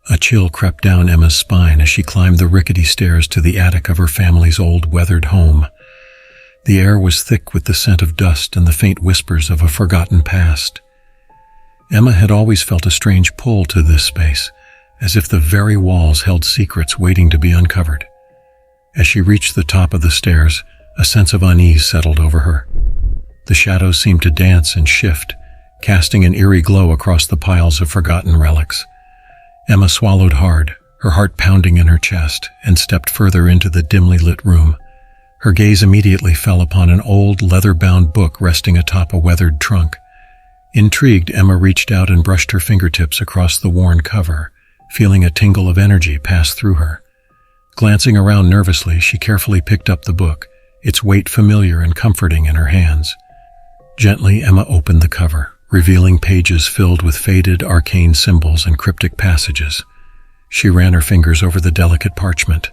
A chill crept down Emma's spine as she climbed the rickety stairs to the attic of her family's old weathered home. The air was thick with the scent of dust and the faint whispers of a forgotten past. Emma had always felt a strange pull to this space, as if the very walls held secrets waiting to be uncovered. As she reached the top of the stairs, a sense of unease settled over her. The shadows seemed to dance and shift, casting an eerie glow across the piles of forgotten relics. Emma swallowed hard, her heart pounding in her chest, and stepped further into the dimly lit room. Her gaze immediately fell upon an old, leather-bound book resting atop a weathered trunk. Intrigued, Emma reached out and brushed her fingertips across the worn cover, feeling a tingle of energy pass through her. Glancing around nervously, she carefully picked up the book, its weight familiar and comforting in her hands. Gently, Emma opened the cover, revealing pages filled with faded, arcane symbols and cryptic passages. She ran her fingers over the delicate parchment,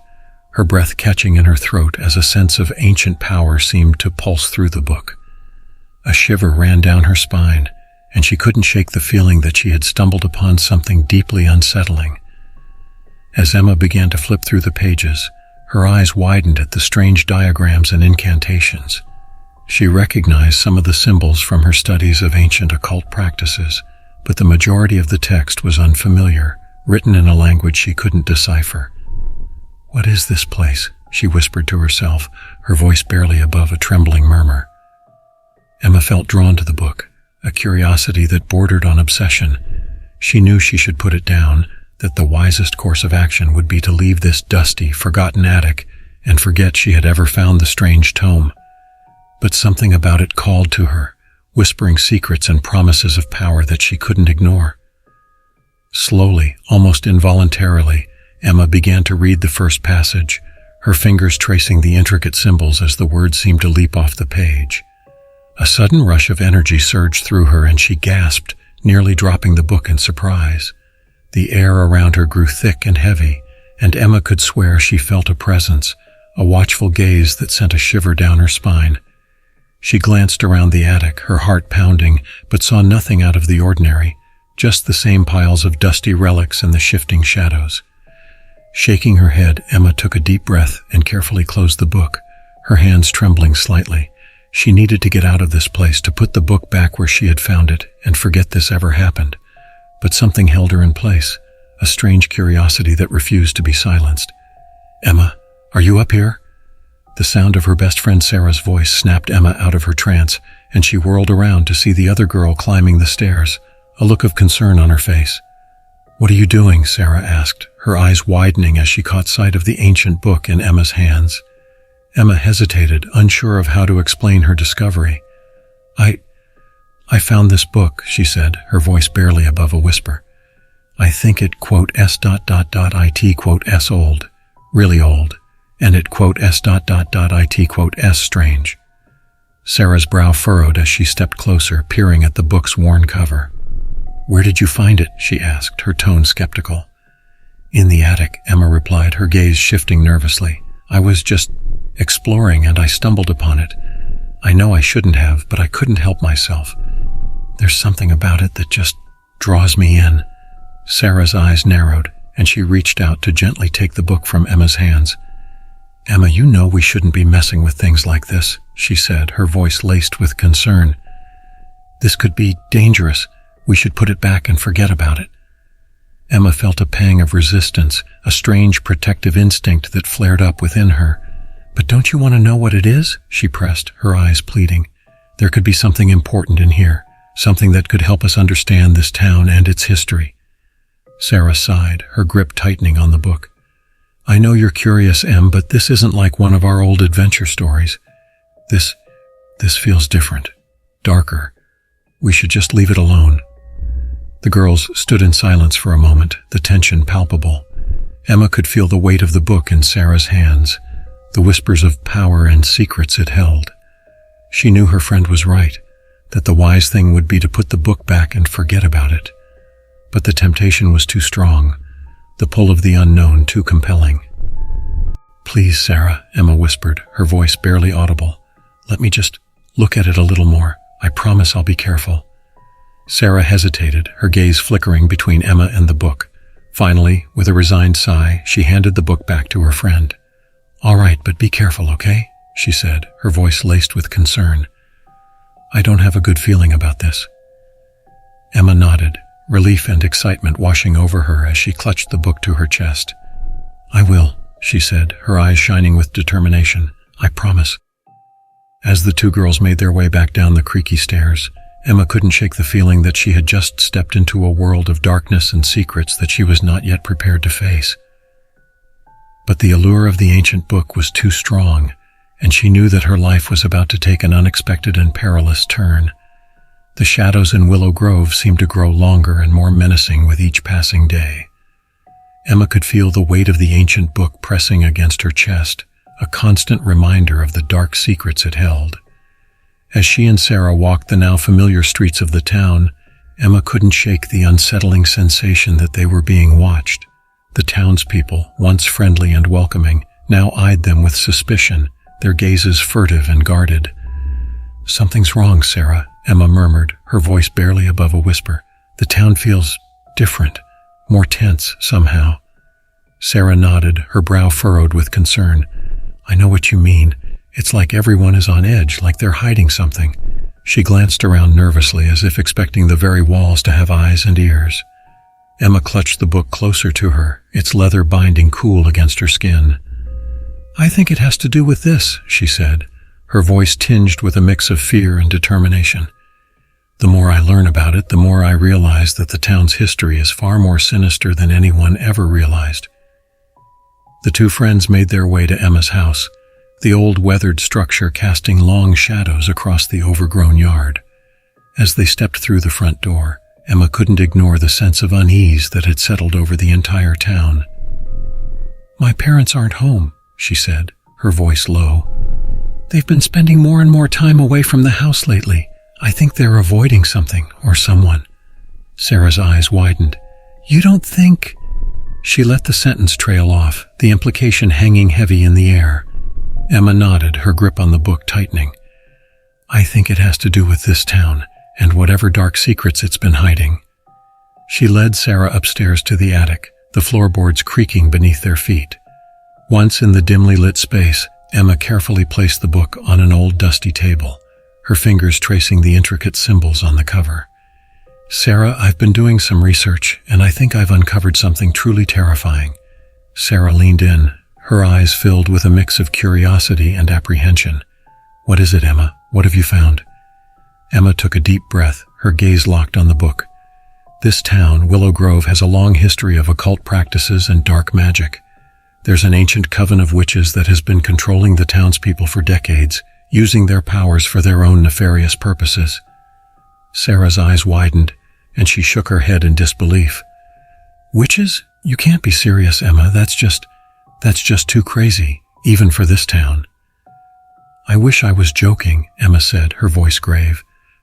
her breath catching in her throat as a sense of ancient power seemed to pulse through the book. A shiver ran down her spine, and she couldn't shake the feeling that she had stumbled upon something deeply unsettling. As Emma began to flip through the pages, her eyes widened at the strange diagrams and incantations. She recognized some of the symbols from her studies of ancient occult practices, but the majority of the text was unfamiliar, written in a language she couldn't decipher. "What is this place?" she whispered to herself, her voice barely above a trembling murmur. Emma felt drawn to the book, a curiosity that bordered on obsession. She knew she should put it down, that the wisest course of action would be to leave this dusty, forgotten attic and forget she had ever found the strange tome. But something about it called to her, whispering secrets and promises of power that she couldn't ignore. Slowly, almost involuntarily, Emma began to read the first passage, her fingers tracing the intricate symbols as the words seemed to leap off the page. A sudden rush of energy surged through her and she gasped, nearly dropping the book in surprise. The air around her grew thick and heavy, and Emma could swear she felt a presence, a watchful gaze that sent a shiver down her spine. She glanced around the attic, her heart pounding, but saw nothing out of the ordinary, just the same piles of dusty relics and the shifting shadows. Shaking her head, Emma took a deep breath and carefully closed the book, her hands trembling slightly. She needed to get out of this place, to put the book back where she had found it and forget this ever happened. But something held her in place, a strange curiosity that refused to be silenced. "Emma, are you up here?" The sound of her best friend Sarah's voice snapped Emma out of her trance, and she whirled around to see the other girl climbing the stairs, a look of concern on her face. "What are you doing?" Sarah asked, her eyes widening as she caught sight of the ancient book in Emma's hands. Emma hesitated, unsure of how to explain her discovery. I found this book," she said, her voice barely above a whisper. "I think it, S.it, old, really old, and it, S.it, strange." Sarah's brow furrowed as she stepped closer, peering at the book's worn cover. "Where did you find it?" she asked, her tone skeptical. "In the attic," Emma replied, her gaze shifting nervously. "I was just exploring and I stumbled upon it. I know I shouldn't have, but I couldn't help myself. There's something about it that just draws me in." Sarah's eyes narrowed, and she reached out to gently take the book from Emma's hands. "Emma, you know we shouldn't be messing with things like this," she said, her voice laced with concern. "This could be dangerous. We should put it back and forget about it." Emma felt a pang of resistance, a strange protective instinct that flared up within her. "But don't you want to know what it is?" she pressed, her eyes pleading. "There could be something important in here, something that could help us understand this town and its history." Sarah sighed, her grip tightening on the book. "I know you're curious, Em, but this isn't like one of our old adventure stories. This feels different, darker. We should just leave it alone." The girls stood in silence for a moment, the tension palpable. Emma could feel the weight of the book in Sarah's hands, the whispers of power and secrets it held. She knew her friend was right, that the wise thing would be to put the book back and forget about it. But the temptation was too strong, the pull of the unknown too compelling. "Please, Sarah," Emma whispered, her voice barely audible. "Let me just look at it a little more. I promise I'll be careful." Sarah hesitated, her gaze flickering between Emma and the book. Finally, with a resigned sigh, she handed the book back to her friend. "All right, but be careful, okay?" she said, her voice laced with concern. "I don't have a good feeling about this." Emma nodded, relief and excitement washing over her as she clutched the book to her chest. "I will," she said, her eyes shining with determination. "I promise." As the two girls made their way back down the creaky stairs, Emma couldn't shake the feeling that she had just stepped into a world of darkness and secrets that she was not yet prepared to face. But the allure of the ancient book was too strong, and she knew that her life was about to take an unexpected and perilous turn. The shadows in Willow Grove seemed to grow longer and more menacing with each passing day. Emma could feel the weight of the ancient book pressing against her chest, a constant reminder of the dark secrets it held. As she and Sarah walked the now familiar streets of the town, Emma couldn't shake the unsettling sensation that they were being watched. The townspeople, once friendly and welcoming, now eyed them with suspicion, their gazes furtive and guarded. "Something's wrong, Sarah," Emma murmured, her voice barely above a whisper. "The town feels different, more tense somehow." Sarah nodded, her brow furrowed with concern. "I know what you mean. It's like everyone is on edge, like they're hiding something." She glanced around nervously as if expecting the very walls to have eyes and ears. Emma clutched the book closer to her, its leather binding cool against her skin. "I think it has to do with this," she said, her voice tinged with a mix of fear and determination. "The more I learn about it, the more I realize that the town's history is far more sinister than anyone ever realized." The two friends made their way to Emma's house, the old weathered structure casting long shadows across the overgrown yard. As they stepped through the front door, Emma couldn't ignore the sense of unease that had settled over the entire town. "My parents aren't home," she said, her voice low. "They've been spending more and more time away from the house lately. I think they're avoiding something or someone." Sarah's eyes widened. "You don't think—" She let the sentence trail off, the implication hanging heavy in the air. Emma nodded, her grip on the book tightening. "I think it has to do with this town and whatever dark secrets it's been hiding." She led Sarah upstairs to the attic, the floorboards creaking beneath their feet. Once in the dimly lit space, Emma carefully placed the book on an old dusty table, her fingers tracing the intricate symbols on the cover. "Sarah, I've been doing some research, and I think I've uncovered something truly terrifying." Sarah leaned in, her eyes filled with a mix of curiosity and apprehension. "What is it, Emma? What have you found?" Emma took a deep breath, her gaze locked on the book. This town, Willow Grove, has a long history of occult practices and dark magic. There's an ancient coven of witches that has been controlling the townspeople for decades, using their powers for their own nefarious purposes. Sarah's eyes widened, and she shook her head in disbelief. "Witches? You can't be serious, Emma. That's just too crazy, even for this town." "I wish I was joking," Emma said, her voice grave.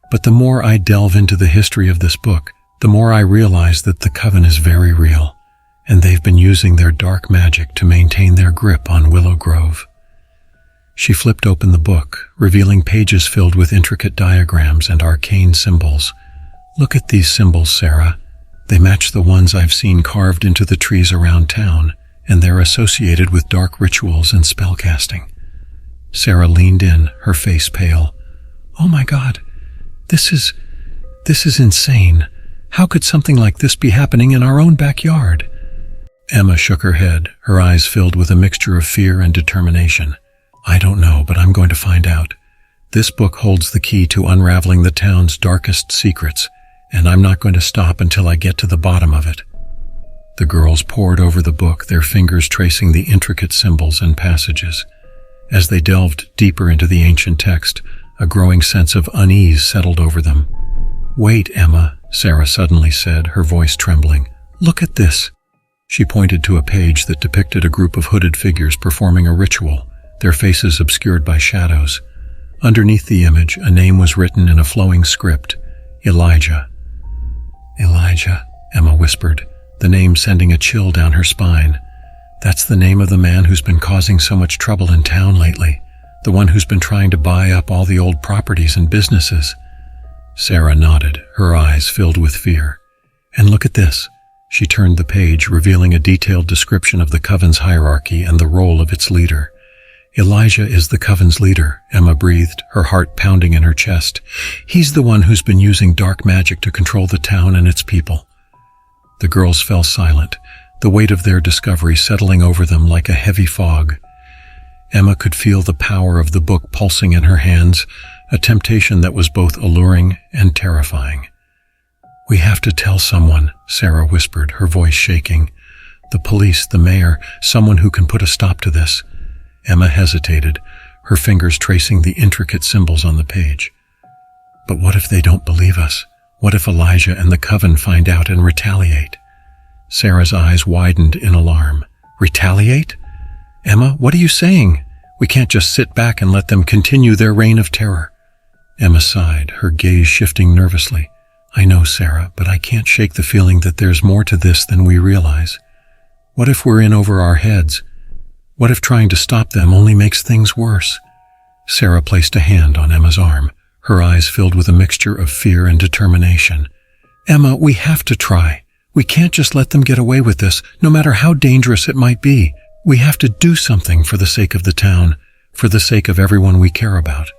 "But the more I delve into the history of this book, the more I realize that the coven is very real, and they've been using their dark magic to maintain their grip on Willow Grove." She flipped open the book, revealing pages filled with intricate diagrams and arcane symbols. "Look at these symbols, Sarah. They match the ones I've seen carved into the trees around town, and they're associated with dark rituals and spellcasting." Sarah leaned in, her face pale. "Oh my God, this is insane. How could something like this be happening in our own backyard?" Emma shook her head, her eyes filled with a mixture of fear and determination. "I don't know, but I'm going to find out. This book holds the key to unraveling the town's darkest secrets, and I'm not going to stop until I get to the bottom of it." The girls pored over the book, their fingers tracing the intricate symbols and passages. As they delved deeper into the ancient text, a growing sense of unease settled over them. "Wait, Emma," Sarah suddenly said, her voice trembling. "Look at this." She pointed to a page that depicted a group of hooded figures performing a ritual, their faces obscured by shadows. Underneath the image, a name was written in a flowing script, Elijah. "Elijah," Emma whispered, the name sending a chill down her spine. "That's the name of the man who's been causing so much trouble in town lately, the one who's been trying to buy up all the old properties and businesses." Sarah nodded, her eyes filled with fear. "And look at this." She turned the page, revealing a detailed description of the coven's hierarchy and the role of its leader. Elijah is the coven's leader, Emma breathed, her heart pounding in her chest. He's the one who's been using dark magic to control the town and its people. The girls fell silent, the weight of their discovery settling over them like a heavy fog. Emma could feel the power of the book pulsing in her hands, a temptation that was both alluring and terrifying. "We have to tell someone," Sarah whispered, her voice shaking. "The police, the mayor, someone who can put a stop to this." Emma hesitated, her fingers tracing the intricate symbols on the page. "But what if they don't believe us? What if Elijah and the coven find out and retaliate?" Sarah's eyes widened in alarm. "Retaliate? Emma, what are you saying? We can't just sit back and let them continue their reign of terror." Emma sighed, her gaze shifting nervously. "I know, Sarah, but I can't shake the feeling that there's more to this than we realize. What if we're in over our heads? What if trying to stop them only makes things worse?" Sarah placed a hand on Emma's arm, her eyes filled with a mixture of fear and determination. "Emma, we have to try. We can't just let them get away with this, no matter how dangerous it might be. We have to do something for the sake of the town, for the sake of everyone we care about."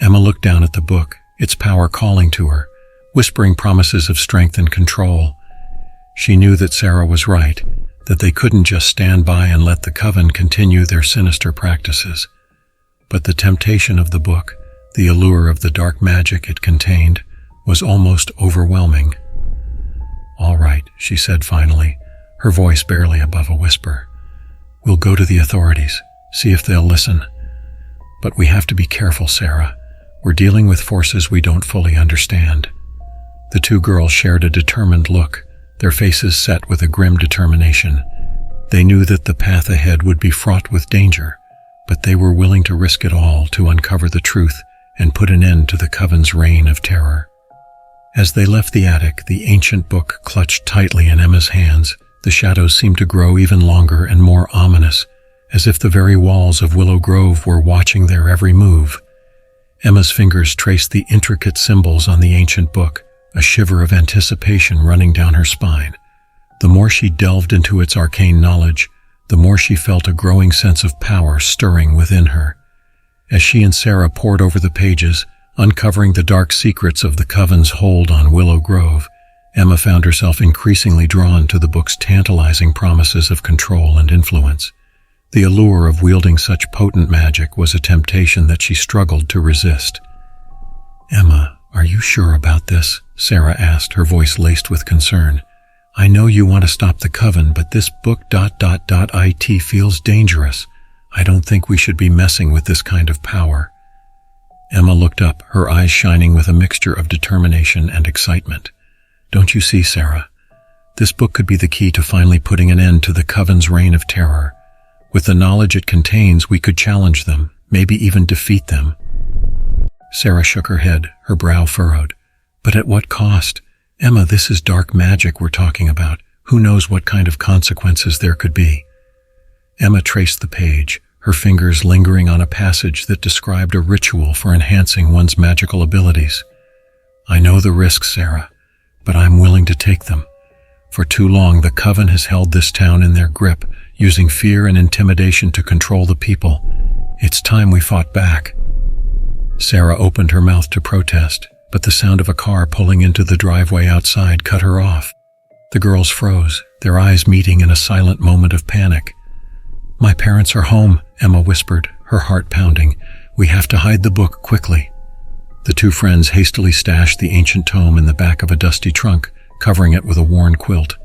Emma looked down at the book, its power calling to her, whispering promises of strength and control. She knew that Sarah was right, that they couldn't just stand by and let the coven continue their sinister practices. But the temptation of the book, the allure of the dark magic it contained, was almost overwhelming. "All right," she said finally, her voice barely above a whisper. "We'll go to the authorities, see if they'll listen. But we have to be careful, Sarah. We're dealing with forces we don't fully understand." The two girls shared a determined look, their faces set with a grim determination. They knew that the path ahead would be fraught with danger, but they were willing to risk it all to uncover the truth and put an end to the coven's reign of terror. As they left the attic, the ancient book clutched tightly in Emma's hands. The shadows seemed to grow even longer and more ominous, as if the very walls of Willow Grove were watching their every move. Emma's fingers traced the intricate symbols on the ancient book, a shiver of anticipation running down her spine. The more she delved into its arcane knowledge, the more she felt a growing sense of power stirring within her. As she and Sarah pored over the pages, uncovering the dark secrets of the coven's hold on Willow Grove, Emma found herself increasingly drawn to the book's tantalizing promises of control and influence. The allure of wielding such potent magic was a temptation that she struggled to resist. "Emma, are you sure about this?" Sarah asked, her voice laced with concern. "I know you want to stop the coven, but this book ... it feels dangerous. I don't think we should be messing with this kind of power." Emma looked up, her eyes shining with a mixture of determination and excitement. "Don't you see, Sarah? This book could be the key to finally putting an end to the coven's reign of terror. With the knowledge it contains, we could challenge them, maybe even defeat them." Sarah shook her head, her brow furrowed. "But at what cost? Emma, this is dark magic we're talking about. Who knows what kind of consequences there could be?" Emma traced the page, her fingers lingering on a passage that described a ritual for enhancing one's magical abilities. "I know the risks, Sarah, but I'm willing to take them. For too long, the coven has held this town in their grip, using fear and intimidation to control the people. It's time we fought back." Sarah opened her mouth to protest, but the sound of a car pulling into the driveway outside cut her off. The girls froze, their eyes meeting in a silent moment of panic. "My parents are home," Emma whispered, her heart pounding. "We have to hide the book quickly." The two friends hastily stashed the ancient tome in the back of a dusty trunk, covering it with a worn quilt.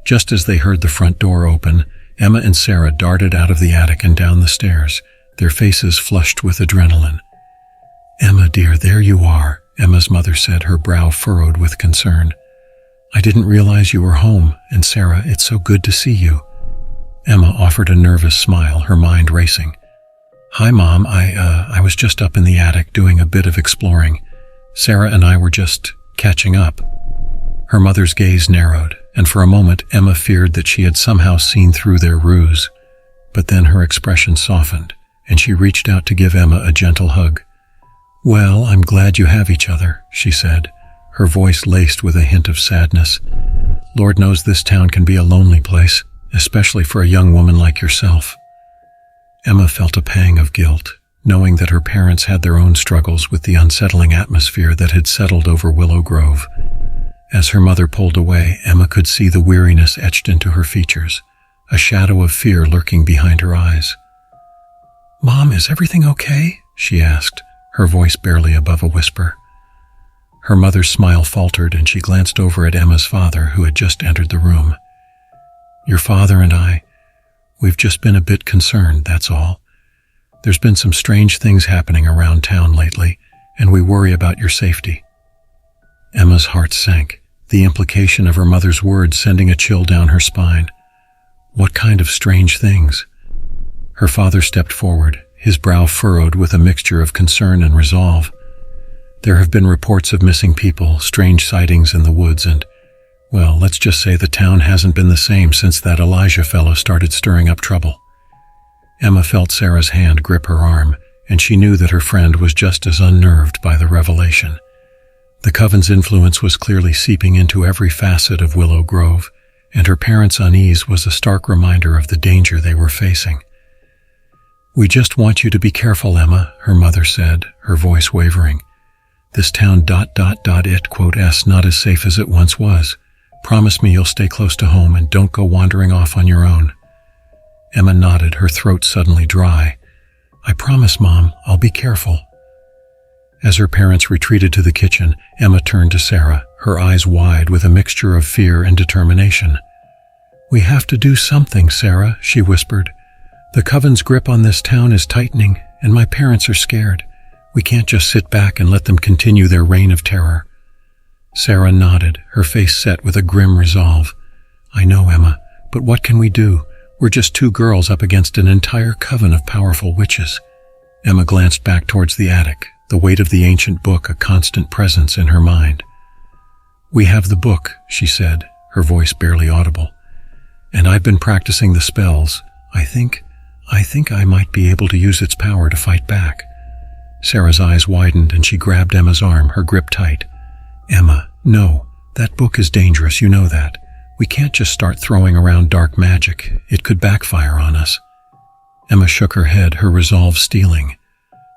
Just as they heard the front door open, Emma and Sarah darted out of the attic and down the stairs, their faces flushed with adrenaline. "Emma, dear, there you are," Emma's mother said, her brow furrowed with concern. "I didn't realize you were home, and Sarah, it's so good to see you." Emma offered a nervous smile, her mind racing. "Hi, Mom, I was just up in the attic doing a bit of exploring. Sarah and I were just catching up." Her mother's gaze narrowed, and for a moment Emma feared that she had somehow seen through their ruse. But then her expression softened, and she reached out to give Emma a gentle hug. "Well, I'm glad you have each other," she said, her voice laced with a hint of sadness. Lord knows this town can be a lonely place, especially for a young woman like yourself." Emma felt a pang of guilt, knowing that her parents had their own struggles with the unsettling atmosphere that had settled over Willow Grove. As her mother pulled away, Emma could see the weariness etched into her features, a shadow of fear lurking behind her eyes. "Mom, is everything okay?" she asked, her voice barely above a whisper. Her mother's smile faltered, and she glanced over at Emma's father, who had just entered the room. "Your father and we've just been a bit concerned, that's all. There's been some strange things happening around town lately, and we worry about your safety." Emma's heart sank, the implication of her mother's words sending a chill down her spine. What kind of strange things? Her father stepped forward, his brow furrowed with a mixture of concern and resolve. "There have been reports of missing people, strange sightings in the woods, and, well, let's just say the town hasn't been the same since that Elijah fellow started stirring up trouble." Emma felt Sarah's hand grip her arm, and she knew that her friend was just as unnerved by the revelation. The coven's influence was clearly seeping into every facet of Willow Grove, and her parents' unease was a stark reminder of the danger they were facing. "We just want you to be careful, Emma," her mother said, her voice wavering. "This town ... it, not as safe as it once was. Promise me you'll stay close to home and don't go wandering off on your own." Emma nodded, her throat suddenly dry. "I promise, Mom, I'll be careful." As her parents retreated to the kitchen, Emma turned to Sarah, her eyes wide with a mixture of fear and determination. "We have to do something, Sarah," she whispered. "The coven's grip on this town is tightening, and my parents are scared. We can't just sit back and let them continue their reign of terror." Sarah nodded, her face set with a grim resolve. "I know, Emma, but what can we do? We're just two girls up against an entire coven of powerful witches." Emma glanced back towards the attic, the weight of the ancient book a constant presence in her mind. "We have the book," she said, her voice barely audible. "And I've been practicing the spells. I think I might be able to use its power to fight back." Sarah's eyes widened and she grabbed Emma's arm, her grip tight. "Emma, no, that book is dangerous, you know that. We can't just start throwing around dark magic. It could backfire on us." Emma shook her head, her resolve steeling.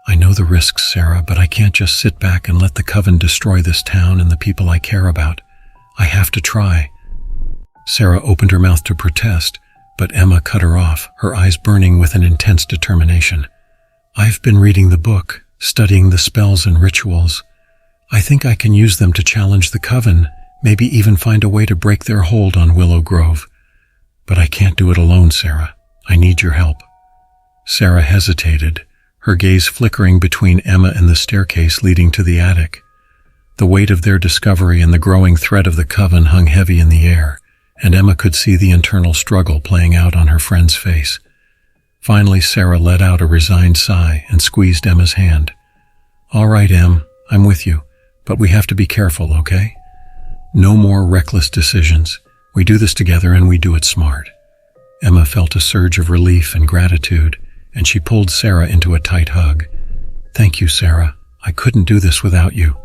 "I know the risks, Sarah, but I can't just sit back and let the coven destroy this town and the people I care about. I have to try." Sarah opened her mouth to protest, but Emma cut her off, her eyes burning with an intense determination. "I've been reading the book, studying the spells and rituals. I think I can use them to challenge the coven, maybe even find a way to break their hold on Willow Grove. But I can't do it alone, Sarah. I need your help." Sarah hesitated, her gaze flickering between Emma and the staircase leading to the attic. The weight of their discovery and the growing threat of the coven hung heavy in the air, and Emma could see the internal struggle playing out on her friend's face. Finally, Sarah let out a resigned sigh and squeezed Emma's hand. "All right, Em, I'm with you, but we have to be careful, okay? No more reckless decisions. We do this together and we do it smart." Emma felt a surge of relief and gratitude, and she pulled Sarah into a tight hug. "Thank you, Sarah. I couldn't do this without you."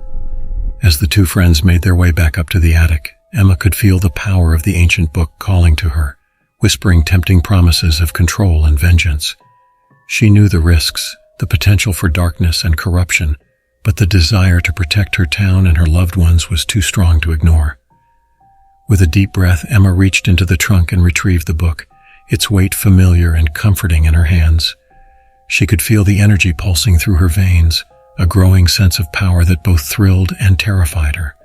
As the two friends made their way back up to the attic, Emma could feel the power of the ancient book calling to her, whispering tempting promises of control and vengeance. She knew the risks, the potential for darkness and corruption, but the desire to protect her town and her loved ones was too strong to ignore. With a deep breath, Emma reached into the trunk and retrieved the book, its weight familiar and comforting in her hands. She could feel the energy pulsing through her veins, a growing sense of power that both thrilled and terrified her.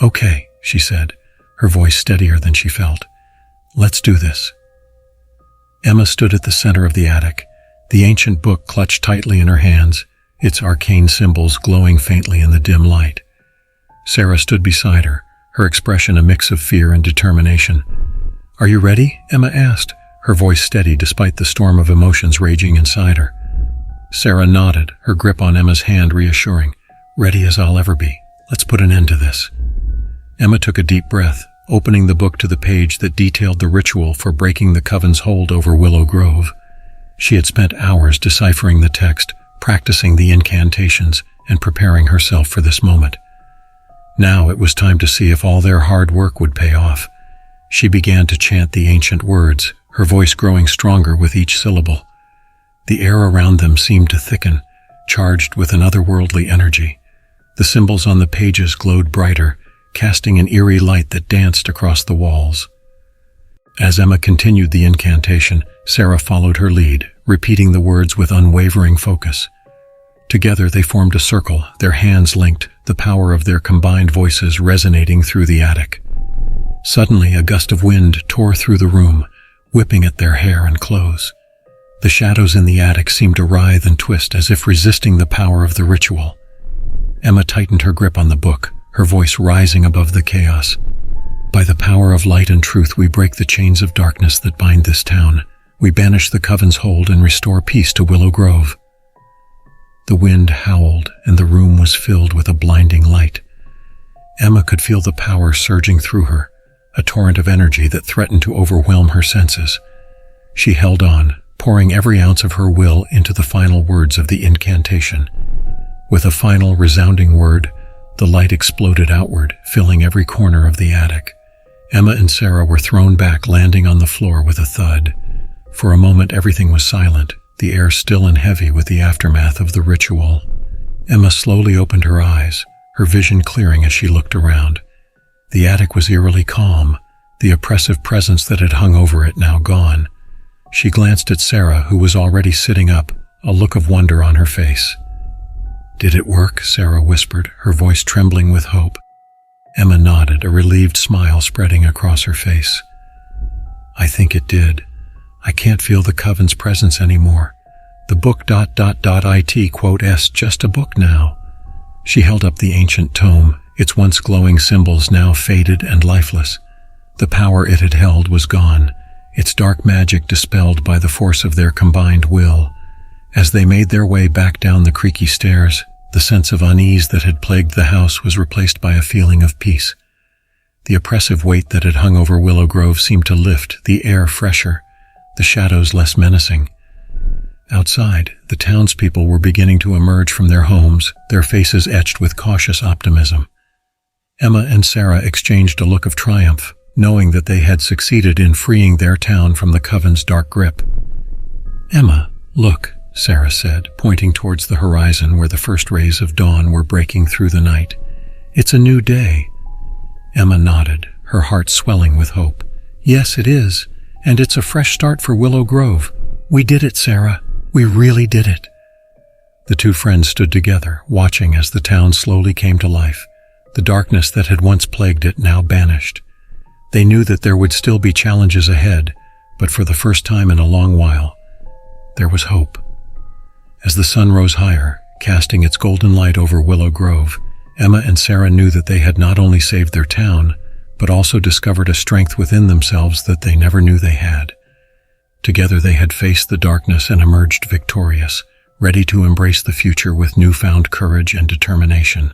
"Okay," she said, her voice steadier than she felt. "Let's do this." Emma stood at the center of the attic, the ancient book clutched tightly in her hands, its arcane symbols glowing faintly in the dim light. Sarah stood beside her, her expression a mix of fear and determination. "Are you ready?" Emma asked, her voice steady despite the storm of emotions raging inside her. Sarah nodded, her grip on Emma's hand reassuring. "Ready as I'll ever be. Let's put an end to this." Emma took a deep breath, opening the book to the page that detailed the ritual for breaking the coven's hold over Willow Grove. She had spent hours deciphering the text, practicing the incantations, and preparing herself for this moment. Now it was time to see if all their hard work would pay off. She began to chant the ancient words, her voice growing stronger with each syllable. The air around them seemed to thicken, charged with an otherworldly energy. The symbols on the pages glowed brighter, casting an eerie light that danced across the walls. As Emma continued the incantation, Sarah followed her lead, repeating the words with unwavering focus. Together they formed a circle, their hands linked, the power of their combined voices resonating through the attic. Suddenly, a gust of wind tore through the room, whipping at their hair and clothes. The shadows in the attic seemed to writhe and twist as if resisting the power of the ritual. Emma tightened her grip on the book, her voice rising above the chaos. By the power of light and truth, we break the chains of darkness that bind this town. We banish the coven's hold and restore peace to Willow Grove. The wind howled, and the room was filled with a blinding light. Emma could feel the power surging through her, a torrent of energy that threatened to overwhelm her senses. She held on, pouring every ounce of her will into the final words of the incantation. With a final resounding word, the light exploded outward, filling every corner of the attic. Emma and Sarah were thrown back, landing on the floor with a thud. For a moment, everything was silent, the air still and heavy with the aftermath of the ritual. Emma slowly opened her eyes, her vision clearing as she looked around. The attic was eerily calm, the oppressive presence that had hung over it now gone. She glanced at Sarah, who was already sitting up, a look of wonder on her face. "Did it work?" Sarah whispered, her voice trembling with hope. Emma nodded, a relieved smile spreading across her face. "I think it did. I can't feel the coven's presence anymore. The book ... it quote just a book now." She held up the ancient tome, its once glowing symbols now faded and lifeless. The power it had held was gone, its dark magic dispelled by the force of their combined will. As they made their way back down the creaky stairs, the sense of unease that had plagued the house was replaced by a feeling of peace. The oppressive weight that had hung over Willow Grove seemed to lift, the air fresher, the shadows less menacing. Outside, the townspeople were beginning to emerge from their homes, their faces etched with cautious optimism. Emma and Sarah exchanged a look of triumph, knowing that they had succeeded in freeing their town from the coven's dark grip. "Emma, look," Sarah said, pointing towards the horizon where the first rays of dawn were breaking through the night. "It's a new day." Emma nodded, her heart swelling with hope. "Yes, it is, and it's a fresh start for Willow Grove. We did it, Sarah. We really did it." The two friends stood together, watching as the town slowly came to life. The darkness that had once plagued it now banished. They knew that there would still be challenges ahead, but for the first time in a long while, there was hope. As the sun rose higher, casting its golden light over Willow Grove, Emma and Sarah knew that they had not only saved their town, but also discovered a strength within themselves that they never knew they had. Together they had faced the darkness and emerged victorious, ready to embrace the future with newfound courage and determination.